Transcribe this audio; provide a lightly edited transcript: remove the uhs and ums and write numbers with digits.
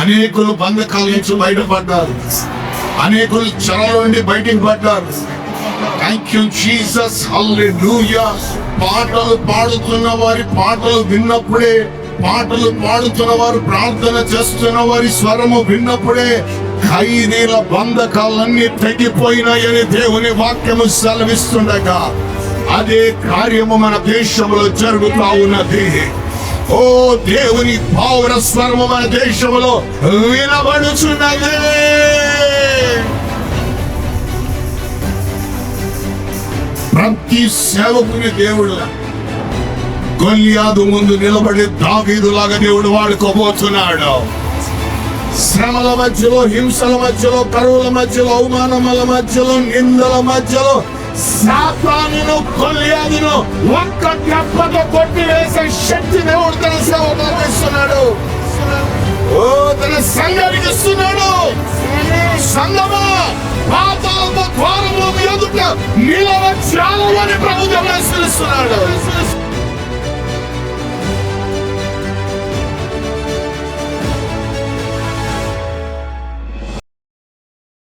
అనేకులు బంధకాల నుంచి బయటపడ్డారు, అనేకులు చెరలో నుండి బయటికి పడ్డారు. థ్యాంక్ యూ జీసస్, హల్లెలూయా. పాటలు పాడుతున్న వారి పాటలు విన్నప్పుడే, పాటలు పాడుతున్న వారు ప్రార్థన చేస్తున్న వారి స్వరము విన్నప్పుడే ఖైదీల బంధకాలన్నీ తెగిపోయినాయని దేవుని వాక్యము సెలవిస్తుండగా అదే కార్యము మన దేశంలో జరుగుతా ఉన్నది. ఓ దేవుని పౌర స్వరము మన దేశంలో వినబడుచున్నది. ప్రతి సేవకుని దేవుడు గొల్యాదు ముందు నిలబడి దావీదులాగా దేవుడు వాడుకోబోతున్నాడు. శ్రమల మధ్యలో, హింసల మధ్యలో, కరువుల మధ్యలో, అవమానముల మధ్యలో, నిందల మధ్యలో సాతానును, గొల్యాదును ఒక్క దెబ్బతో కొట్టివేసే శక్తి దేవుడు తన సేవకులకు ఇస్తున్నాడు. ఓ తన సంఘానికి ఇస్తున్నాడు. సంఘమా, పాతాళ ద్వారము ఎదుట నిలవచ్చాలని ప్రభుత్వం హెచ్చరిస్తున్నాడు.